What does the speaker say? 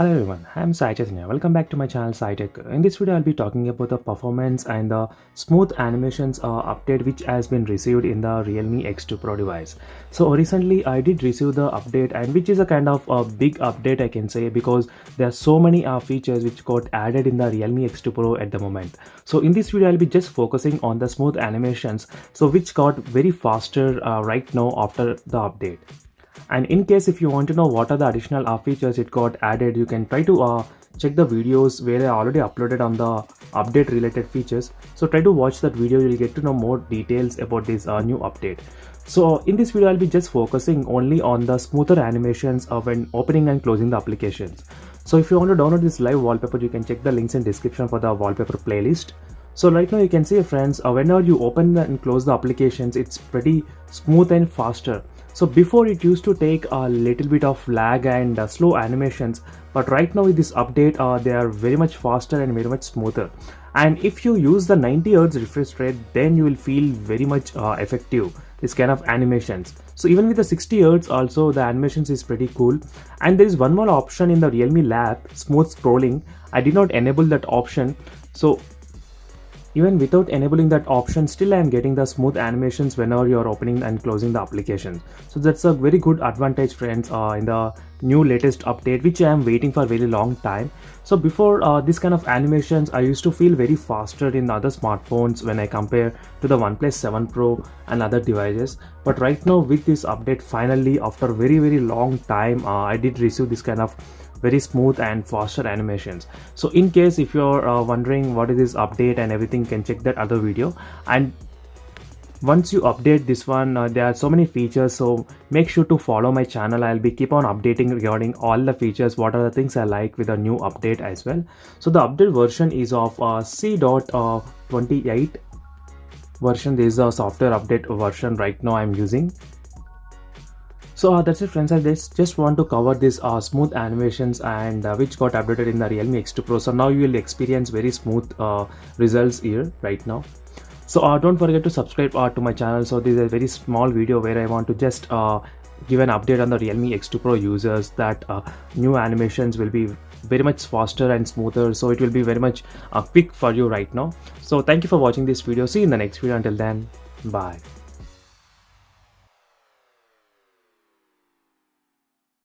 Hello everyone, I'm Sai Chaitanya. Welcome back to my channel SciTech. In this video, I'll be talking about the performance and the smooth animations update which has been received in the Realme X2 Pro device. So recently, I did receive the update, and which is a kind of a big update I can say, because there are so many features which got added in the Realme X2 Pro at the moment. So in this video, I'll be just focusing on the smooth animations, so which got very faster right now after the update. And in case if you want to know what are the additional features it got added, you can try to check the videos where I already uploaded on the update related features. So try to watch that video, you'll get to know more details about this new update. So in this video, I'll be just focusing only on the smoother animations when opening and closing the applications. So if you want to download this live wallpaper, you can check the links in description for the wallpaper playlist. So right now you can see, friends, whenever you open and close the applications, it's pretty smooth and faster. So before it used to take a little bit of lag and slow animations, but right now with this update they are very much faster and very much smoother. And if you use the 90 Hz refresh rate, then you will feel very much effective this kind of animations. So even with the 60 Hz also, the animations is pretty cool. And there is one more option in the Realme Lab, smooth scrolling. I did not enable that option, so even without enabling that option, still I am getting the smooth animations whenever you are opening and closing the application. So that's a very good advantage, friends, in the new latest update, which I am waiting for a very long time. So before this kind of animations, I used to feel very faster in other smartphones when I compare to the OnePlus 7 Pro and other devices. But right now with this update, finally after very long time, I did receive this kind of very smooth and faster animations. So in case if you're wondering what is this update and everything, you can check that other video. And once you update this one, there are so many features, so make sure to follow my channel. I'll be keep on updating regarding all the features, what are the things I like with a new update as well. So the update version is of C.28 version. This is a software update version right now I'm using. So that's it, friends. I just want to cover this smooth animations and which got updated in the Realme X2 Pro. So now you will experience very smooth results here right now. So don't forget to subscribe to my channel. So this is a very small video where I want to just give an update on the Realme X2 Pro users that new animations will be very much faster and smoother. So it will be very much quick for you right now. So thank you for watching this video. See you in the next video. Until then, bye.